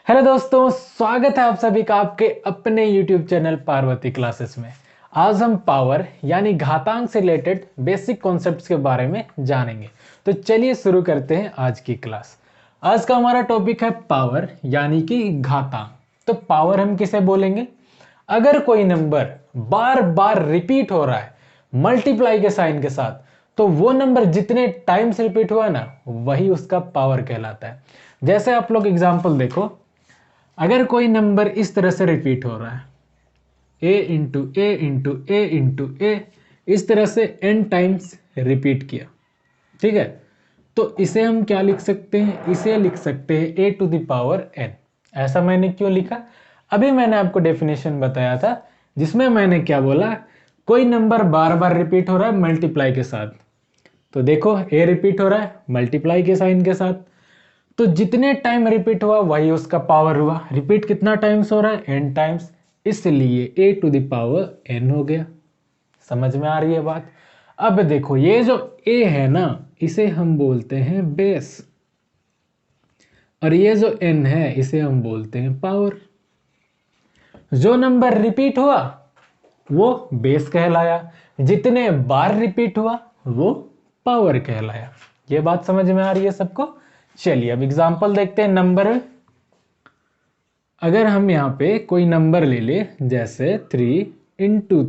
Hello दोस्तों, स्वागत है आप सभी का आपके अपने YouTube चैनल पार्वती क्लासेस में। आज हम पावर यानी घातांक से रिलेटेड बेसिक कॉन्सेप्ट्स के बारे में जानेंगे। तो चलिए शुरू करते हैं आज की क्लास। आज का हमारा टॉपिक है पावर यानी कि घातांक। तो पावर हम किसे बोलेंगे? अगर कोई नंबर बार बार रिपीट हो रहा है मल्टीप्लाई के साइन के साथ, तो वो नंबर जितने टाइम्स रिपीट हुआ ना, वही उसका पावर कहलाता है। जैसे आप लोग एग्जांपल देखो, अगर कोई नंबर इस तरह से रिपीट हो रहा है a into A into A into A, इस तरह से n टाइम्स रिपीट किया, ठीक है, तो इसे हम क्या लिख सकते हैं? इसे लिख सकते हैं a to the power n। ऐसा मैंने क्यों लिखा? अभी मैंने आपको डेफिनेशन बताया था जिसमें मैंने क्या बोला, कोई नंबर बार बार रिपीट हो रहा है मल्टीप्लाई के साथ, तो देखो a रिपीट हो रहा है मल्टीप्लाई के साइन के साथ, तो जितने टाइम रिपीट हुआ वही उसका पावर हुआ। रिपीट कितना टाइम्स हो रहा है? n टाइम्स, इसलिए a to the power n हो गया। समझ में आ रही है बात? अब देखो, ये जो a है ना, इसे हम बोलते हैं बेस, और ये जो n है इसे हम बोलते हैं पावर। जो नंबर रिपीट हुआ वो बेस कहलाया, जितने बार रिपीट हुआ वो पावर कहलाया। ये बात समझ में आ रही है सबको? चलिए अब एग्जांपल देखते हैं नंबर। अगर हम यहाँ पे कोई नंबर ले ले, जैसे 3 इंटू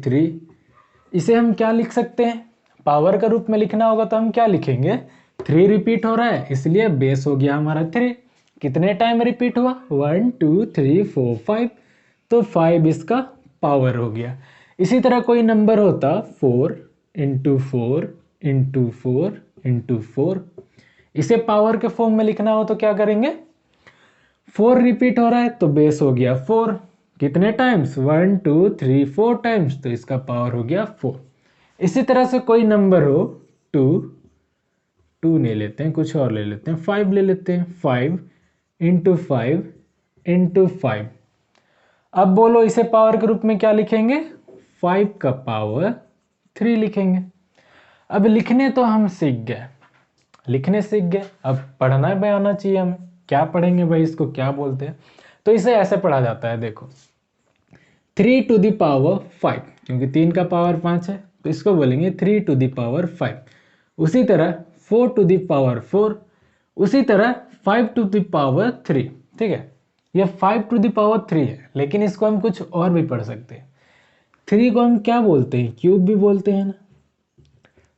3 इसे हम क्या लिख सकते हैं? पावर का रूप में लिखना होगा तो हम क्या लिखेंगे? 3 रिपीट हो रहा है इसलिए बेस हो गया हमारा 3। कितने टाइम रिपीट हुआ? 1 2 3 4 5, तो 5 इसका पावर हो गया। इसी तरह कोई नंबर होता 4 इंटू 4 इसे पावर के फॉर्म में लिखना हो तो क्या करेंगे? 4 रिपीट हो रहा है तो बेस हो गया 4। कितने टाइम्स? 1 2 3 4 टाइम्स, तो इसका पावर हो गया 4। इसी तरह से कोई नंबर हो 2 2 नहीं लेते हैं, कुछ और ले लेते हैं, 5 ले लेते हैं। 5 इंटू 5 अब बोलो इसे पावर के रूप में क्या लिखेंगे? 5 का पावर 3 लिखेंगे। अब लिखने तो हम सीख गए, लिखने सीख गए, अब पढ़ना भी आना चाहिए हमें। क्या पढ़ेंगे भाई, इसको क्या बोलते हैं? तो इसे ऐसे पढ़ा जाता है, देखो 3 टू द पावर 5, क्योंकि 3 का पावर 5 है तो इसको बोलेंगे 3 टू द पावर 5। उसी तरह 4 टू द पावर 4, उसी तरह 5 टू द पावर 3। ठीक है, ये 5 टू द पावर 3 है, लेकिन इसको हम कुछ और भी पढ़ सकते हैं। 3 को हम क्या बोलते हैं? क्यूब भी बोलते हैं ना,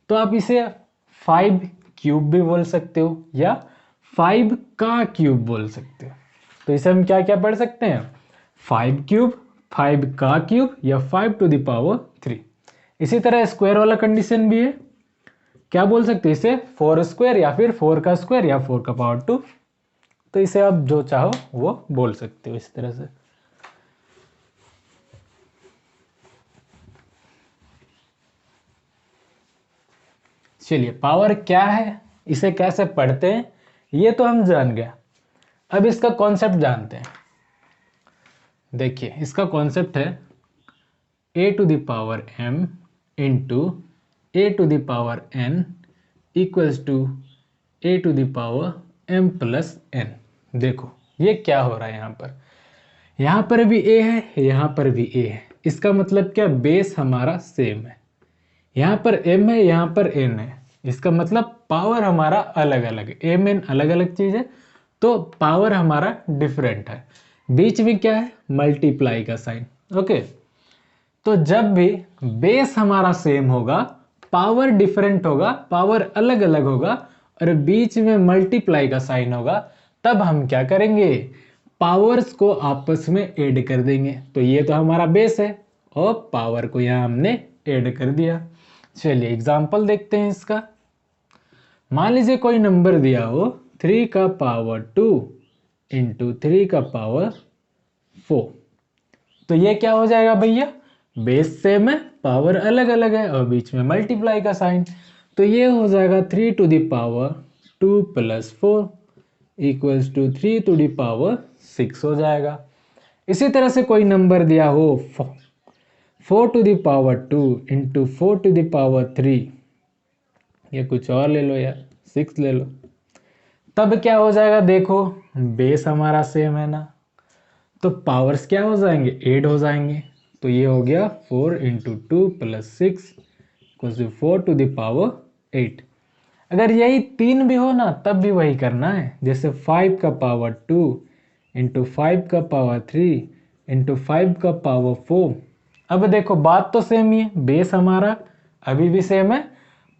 तो आप इसे 5 क्यूब भी बोल सकते हो या 5 का क्यूब बोल सकते हो। तो इसे हम क्या क्या पढ़ सकते हैं? 5 क्यूब, 5 का क्यूब, या 5 टू द पावर 3। इसी तरह स्क्वायर वाला कंडीशन भी है, क्या बोल सकते हैं इसे? 4 स्क्वायर, या फिर 4 का स्क्वायर, या 4 का पावर 2। तो इसे आप जो चाहो वो बोल सकते हो इस तरह से। चलिए, पावर क्या है, इसे कैसे पढ़ते हैं, ये तो हम जान गए। अब इसका कॉन्सेप्ट जानते हैं। देखिए, इसका कॉन्सेप्ट है a to the power m into a to the power n equals to a to the power m plus n। देखो ये क्या हो रहा है, यहाँ पर भी a है, यहाँ पर भी a है। इसका मतलब क्या? बेस हमारा सेम है। यहाँ पर m है, यहाँ पर n है, इसका मतलब पावर हमारा अलग अलग है। m n अलग अलग चीज़ है तो पावर हमारा डिफरेंट है। बीच में क्या है? मल्टीप्लाई का साइन। ओके, तो जब भी बेस हमारा सेम होगा, पावर डिफरेंट होगा, पावर अलग अलग होगा, और बीच में मल्टीप्लाई का साइन होगा, तब हम क्या करेंगे? पावर्स को आपस में ऐड कर देंगे। तो ये तो हमारा बेस है और पावर को यहाँ हमने ऐड कर दिया। चलिए एग्जांपल देखते हैं इसका। मान लीजिए कोई नंबर दिया हो 3 का पावर 2 इंटू 3 का पावर 4, तो ये क्या हो जाएगा भैया? बेस सेम है, पावर अलग अलग है, और बीच में मल्टीप्लाई का साइन। तो ये हो जाएगा 3 to the power 2 plus 4 equals to 3 to the power 6 हो जाएगा। इसी तरह से कोई नंबर दिया हो 4 to the power 2 into 4 to the power 3, ये कुछ और ले लो यार, 6 ले लो, तब क्या हो जाएगा, देखो बेस हमारा सेम है ना, तो पावर्स क्या हो जाएंगे, ऐड हो जाएंगे। तो ये हो गया 4 into 2 plus 6 equals to 4 to the power 8। अगर यही 3 भी हो ना तब भी वही करना है, जैसे 5 का पावर 2 इंटू 5 का पावर 3 इंटू 5 का पावर 4। अब देखो बात तो सेम ही है, बेस हमारा अभी भी सेम है,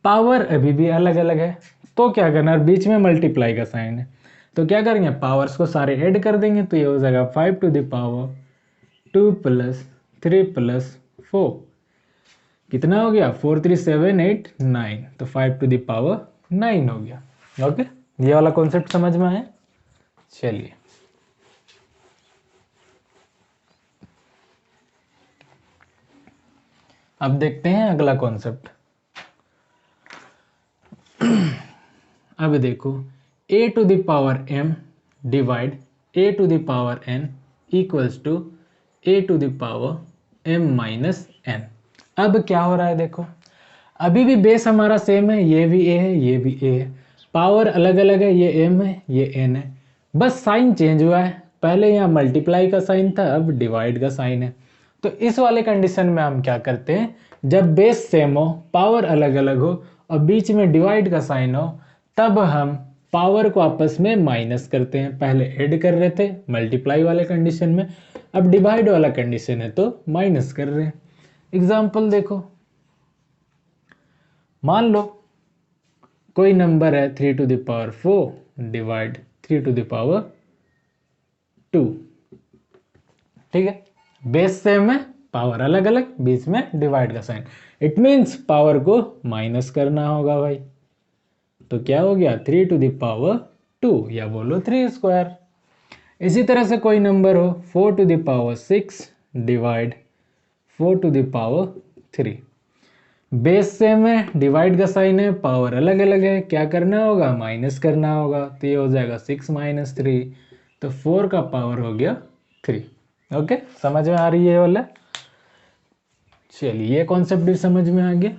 पावर अभी भी अलग अलग है। तो क्या करना है, बीच में मल्टीप्लाई का साइन है, तो क्या करेंगे, पावर्स को सारे ऐड कर देंगे, तो ये हो जाएगा 5 to the power 2 plus 3 plus 4, कितना हो गया, 4 3 7 8 9, तो 5 टू द पावर 9 हो गया। ओके, ये वाला कॉन्सेप्ट समझ में आया। चलिए अब देखते हैं अगला कॉन्सेप्ट। अब देखो a to the power m divide a to the power n equals to a to the power m minus n। अब क्या हो रहा है, देखो अभी भी बेस हमारा सेम है, ये भी a है ये भी a है, पावर अलग अलग है, ये m है ये n है, बस साइन चेंज हुआ है, पहले यहाँ मल्टीप्लाई का साइन था अब डिवाइड का साइन है। तो इस वाले कंडीशन में हम क्या करते हैं, जब बेस सेम हो, पावर अलग अलग हो और बीच में डिवाइड का साइन हो, तब हम पावर को आपस में माइनस करते हैं। पहले ऐड कर रहे थे मल्टीप्लाई वाले कंडीशन में, अब डिवाइड वाला कंडीशन है तो माइनस कर रहे हैं। एग्जाम्पल देखो, मान लो कोई नंबर है 3 to the power 4 divide 3 to the power 2, ठीक है, बेस सेम है पावर अलग अलग, बीच में डिवाइड का साइन, इट मीन्स पावर को माइनस करना होगा भाई। तो क्या हो गया 3 टू द पावर 2 या बोलो 3 स्क्वायर। इसी तरह से कोई नंबर हो 4 to the power 6 divide 4 to the power 3, base same है डिवाइड का साइन है, पावर अलग अलग है, क्या करना होगा, माइनस करना होगा, तो ये हो जाएगा 6 माइनस 3, तो 4 का पावर हो गया 3। ओके, समझ में आ रही है वाला। चलिए ये कॉन्सेप्ट भी समझ में आ गया।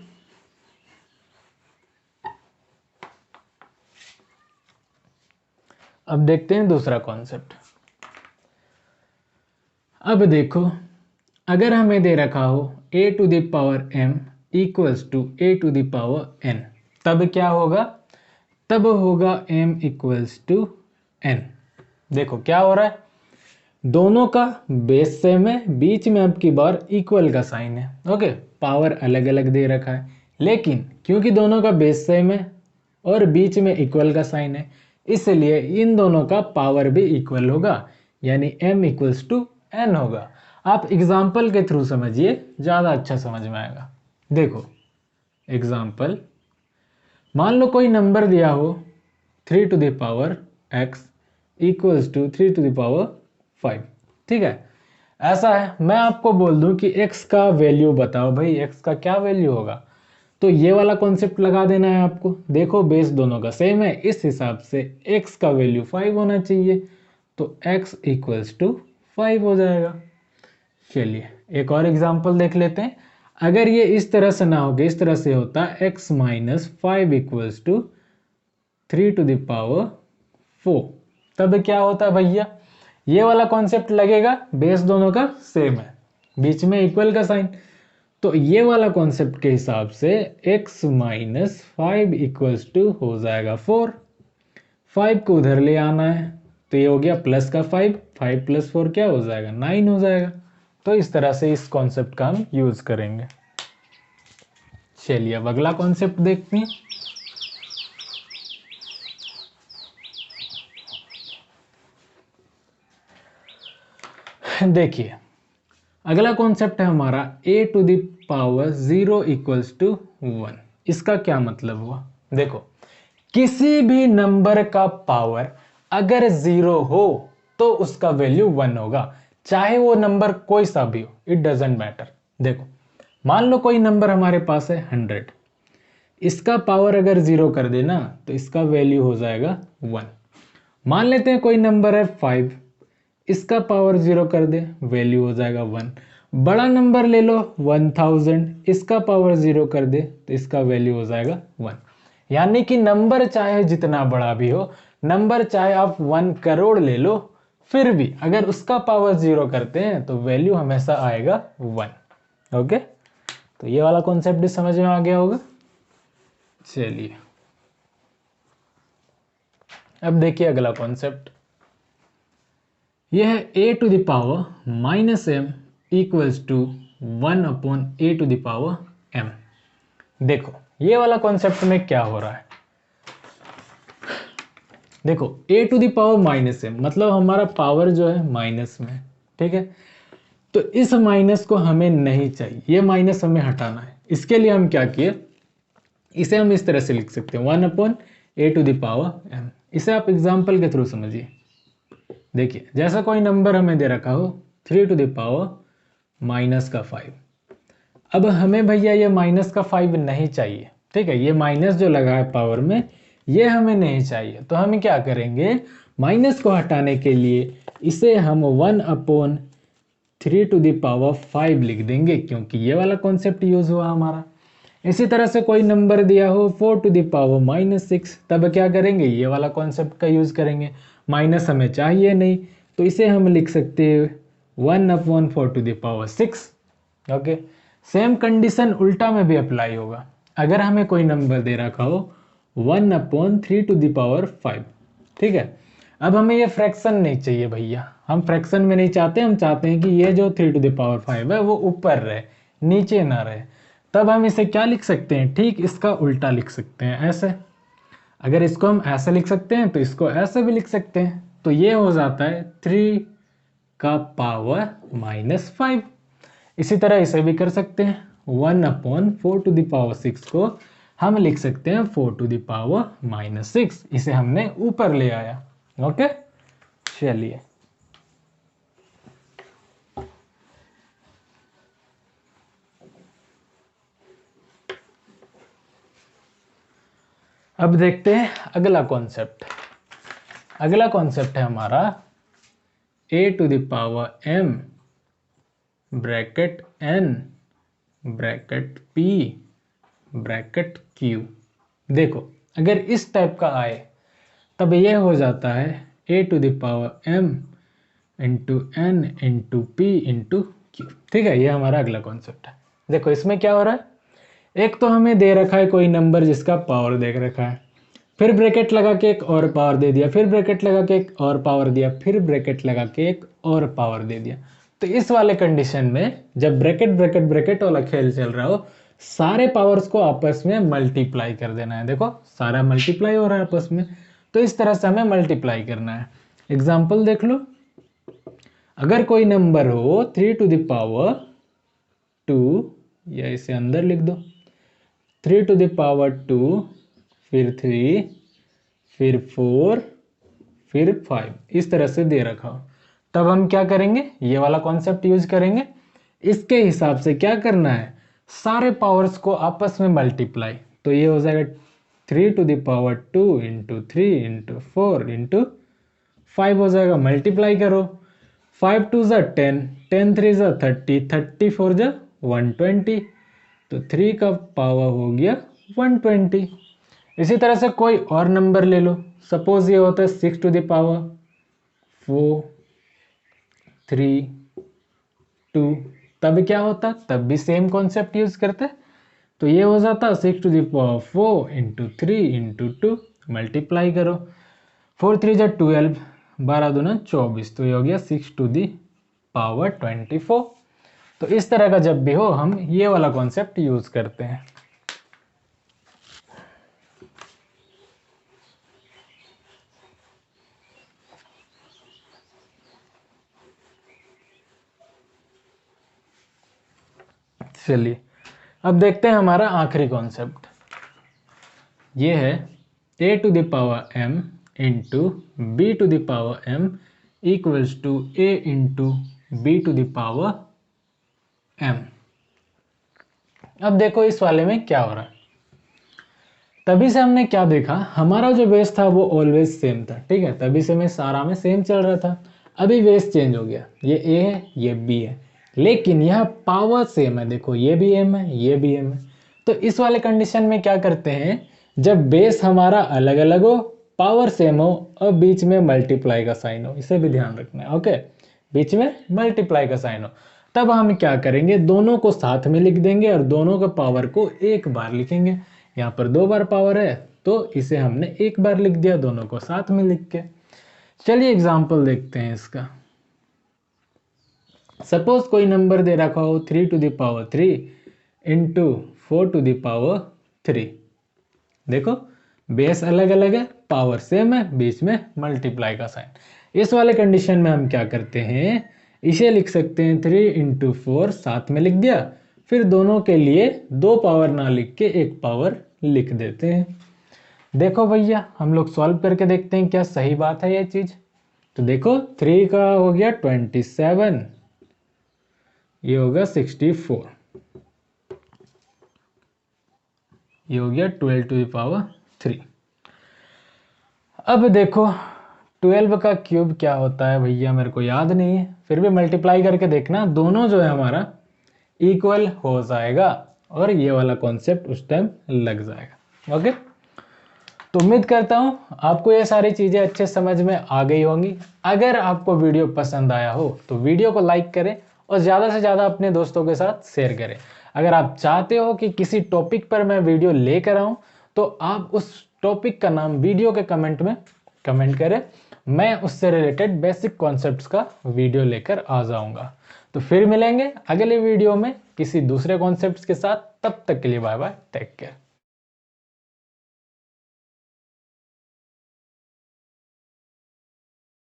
अब देखते हैं दूसरा कॉन्सेप्ट। अब देखो अगर हमें दे रखा हो a to the power m equals to a to the power n, तब क्या होगा, तब होगा m इक्वल्स टू n। देखो क्या हो रहा है, दोनों का बेस सेम है, बीच में अब की बार इक्वल का साइन है। ओके, पावर अलग अलग दे रखा है, लेकिन क्योंकि दोनों का बेस सेम है और बीच में इक्वल का साइन है, इसलिए इन दोनों का पावर भी इक्वल होगा, यानी m इक्वल्स टू n होगा। आप एग्जाम्पल के थ्रू समझिए, ज़्यादा अच्छा समझ में आएगा। देखो एग्जाम्पल, मान लो कोई नंबर दिया हो 3 to the power x equals to 3 to the power 5, ठीक है, ऐसा है, मैं आपको बोल दूं कि x का वैल्यू बताओ भाई, x का क्या वैल्यू होगा, तो ये वाला कॉन्सेप्ट लगा देना है आपको। देखो बेस दोनों का सेम है, इस हिसाब से x का वैल्यू 5 होना चाहिए, तो x इक्वल्स टू 5 हो जाएगा। चलिए एक और एग्जांपल देख लेते हैं। अगर ये इस तरह से ना होगा, इस तरह से होता x minus 5 equals to 3 to the power 4, तब क्या होता है भैया, ये वाला कॉन्सेप्ट लगेगा, बेस दोनों का सेम है, बीच में इक्वल का साइन, तो ये वाला कॉन्सेप्ट के हिसाब से x माइनस 5 इक्वल्स टू हो जाएगा 4, 5 को उधर ले आना है, तो ये हो गया प्लस का 5, 5 प्लस 4 क्या हो जाएगा, 9 हो जाएगा। तो इस तरह से इस कॉन्सेप्ट का हम यूज करेंगे। चलिए अब अगला कॉन्सेप्ट देखते हैं। देखिए अगला कॉन्सेप्ट है हमारा a to the power 0 equals to 1। इसका क्या मतलब हुआ, देखो किसी भी नंबर का पावर अगर 0 हो तो उसका वैल्यू 1 होगा, चाहे वो नंबर कोई सा भी हो, इट डजेंट मैटर। देखो मान लो कोई नंबर हमारे पास है 100, इसका पावर अगर 0 कर देना तो इसका वैल्यू हो जाएगा 1। मान लेते हैं कोई नंबर है 5, इसका पावर 0 कर दे, वैल्यू हो जाएगा 1। बड़ा नंबर ले लो 1000, इसका पावर 0 कर दे तो इसका वैल्यू हो जाएगा 1। यानी कि नंबर चाहे जितना बड़ा भी हो, नंबर चाहे आप 1 करोड़ ले लो, फिर भी अगर उसका पावर 0 करते हैं तो वैल्यू हमेशा आएगा 1। ओके, तो ये वाला कॉन्सेप्ट भी समझ में आ गया होगा। चलिए अब देखिए अगला कॉन्सेप्ट, यह है a to the power minus m equals to 1 upon a to the power m। देखो ये वाला कॉन्सेप्ट में क्या हो रहा है, देखो a to the power minus m मतलब हमारा पावर जो है माइनस में, ठीक है। तो इस माइनस को हमें नहीं चाहिए, ये माइनस हमें हटाना है। इसके लिए हम क्या किए, इसे हम इस तरह से लिख सकते हैं 1 upon a to the power m। इसे आप एग्जाम्पल के थ्रू समझिए। देखिए जैसा कोई नंबर हमें दे रखा हो 3 टू द पावर माइनस का 5। अब हमें भैया ये माइनस का 5 नहीं चाहिए, ठीक है। ये माइनस जो लगा है पावर में ये हमें नहीं चाहिए, तो हम क्या करेंगे, माइनस को हटाने के लिए इसे हम 1 अपॉन 3 टू द पावर 5 लिख देंगे, क्योंकि ये वाला कॉन्सेप्ट यूज हुआ हमारा। इसी तरह से कोई नंबर दिया हो 4 टू द पावर माइनस 6, तब क्या करेंगे, ये वाला कॉन्सेप्ट का यूज करेंगे। माइनस हमें चाहिए नहीं, तो इसे हम लिख सकते हैं 1 upon 4 to the power 6। Okay, same condition उल्टा में भी अप्लाई होगा। अगर हमें कोई नंबर दे रखा हो 1 अपॉन 3 टू द पावर 5, ठीक है। अब हमें ये फ्रैक्शन नहीं चाहिए भैया, हम फ्रैक्शन में नहीं चाहते, हम चाहते हैं कि ये जो 3 टू द पावर 5 है वो ऊपर रहे, नीचे ना रहे। तब हम इसे क्या लिख सकते हैं, ठीक इसका उल्टा लिख सकते हैं, ऐसे। अगर इसको हम ऐसे लिख सकते हैं तो इसको ऐसे भी लिख सकते हैं। तो ये हो जाता है 3 का पावर माइनस 5। इसी तरह इसे भी कर सकते हैं, 1 अपॉन 4 टू द पावर 6 को हम लिख सकते हैं 4 टू द पावर माइनस 6। इसे हमने ऊपर ले आया। ओके, चलिए अब देखते हैं अगला कॉन्सेप्ट। अगला कॉन्सेप्ट है हमारा a to the power m bracket n bracket p bracket q। देखो अगर इस टाइप का आए तब ये हो जाता है a to the power m into n into p into q, ठीक है। ये हमारा अगला कॉन्सेप्ट है। देखो इसमें क्या हो रहा है, एक तो हमें दे रखा है कोई नंबर जिसका पावर दे रखा है, फिर ब्रैकेट लगा के एक और पावर दे दिया, फिर ब्रैकेट लगा के एक और पावर दिया, फिर ब्रैकेट लगा के एक और पावर दे दिया। तो इस वाले कंडीशन में जब ब्रैकेट ब्रैकेट ब्रैकेट वाला खेल चल रहा हो, सारे पावर्स को आपस में मल्टीप्लाई कर देना है। देखो सारा मल्टीप्लाई हो रहा है आपस में, तो इस तरह से हमें मल्टीप्लाई करना है। एग्जाम्पल देख लो, अगर कोई नंबर हो 3 टू द पावर 2, या इसे अंदर लिख दो, 3 टू द पावर 2, फिर 3, फिर 4, फिर 5, इस तरह से दे रखा हो, तब हम क्या करेंगे, ये वाला कॉन्सेप्ट यूज करेंगे। इसके हिसाब से क्या करना है, सारे पावर्स को आपस में मल्टीप्लाई। तो ये हो जाएगा 3 to the power 2 into 3 into 4 into 5 हो जाएगा, मल्टीप्लाई करो। 5 2 ज़ा 10, 10 3 ज़ा 30, 30 4 ज़ा 120, तो 3 का पावर हो गया 120। इसी तरह से कोई और नंबर ले लो, सपोज ये होता है 6 टू द पावर 4 3 2, तब क्या होता, तब भी सेम कॉन्सेप्ट यूज करते। तो ये हो जाता 6 to the power 4 into 3 into 2, multiply करो, 4 3 जा 12, 12 दूना 24, तो ये हो गया 6 टू द पावर 24। तो इस तरह का जब भी हो हम ये वाला कॉन्सेप्ट यूज करते हैं। चलिए अब देखते हैं हमारा आखिरी कॉन्सेप्ट, ये है a to the power m into b to the power m equals to a into b to the power m। अब देखो इस वाले में क्या हो रहा है, तभी से हमने क्या देखा, हमारा जो बेस था वो ऑलवेज सेम था, ठीक है। तभी से मैं सारा में सेम चल रहा था। अभी बेस चेंज हो गया, ये a है ये b है, लेकिन यह पावर सेम है। देखो ये भी m है ये भी m है। तो इस वाले कंडीशन में क्या करते हैं, जब बेस हमारा अलग अलग हो पावर सेम हो और बीच में मल्टीप्लाई का साइन हो, इसे भी ध्यान रखना है। ओके, बीच में मल्टीप्लाई का साइन हो, तब हम क्या करेंगे, दोनों को साथ में लिख देंगे और दोनों के पावर को एक बार लिखेंगे। यहाँ पर 2 बार पावर है तो इसे हमने एक बार लिख दिया, दोनों को साथ में लिख के। चलिए एग्जाम्पल देखते हैं इसका। सपोज कोई नंबर दे रखा हो 3³ इंटू 4³ 3। देखो बेस अलग अलग है, पावर सेम है, बीच में मल्टीप्लाई का साइन। इस वाले कंडीशन में हम क्या करते हैं, इसे लिख सकते हैं 3 × 4 साथ में लिख दिया, फिर दोनों के लिए 2 पावर ना लिख के 1 पावर लिख देते हैं। देखो भैया हम लोग सॉल्व करके देखते हैं क्या सही बात है ये चीज। तो देखो 3 का हो गया 27, ये होगा 64, ये हो गया 12⁻³ अब देखो 12 का क्यूब क्या होता है भैया, मेरे को याद नहीं है, फिर भी मल्टीप्लाई करके देखना, दोनों जो है हमारा इक्वल हो जाएगा और ये वाला कॉन्सेप्ट उस टाइम लग जाएगा। ओके, तो उम्मीद करता हूं आपको ये सारी चीजें अच्छे समझ में आ गई होंगी। अगर आपको वीडियो पसंद आया हो तो वीडियो को लाइक करें और ज़्यादा से ज़्यादा अपने दोस्तों के साथ शेयर करें। अगर आप चाहते हो कि किसी टॉपिक पर मैं वीडियो लेकर आऊं तो आप उस टॉपिक का नाम वीडियो के कमेंट में कमेंट करें, मैं उससे रिलेटेड बेसिक कॉन्सेप्ट्स का वीडियो लेकर आ जाऊंगा। तो फिर मिलेंगे अगले वीडियो में किसी दूसरे कॉन्सेप्ट्स के साथ, तब तक के लिए बाय बाय, टेक केयर।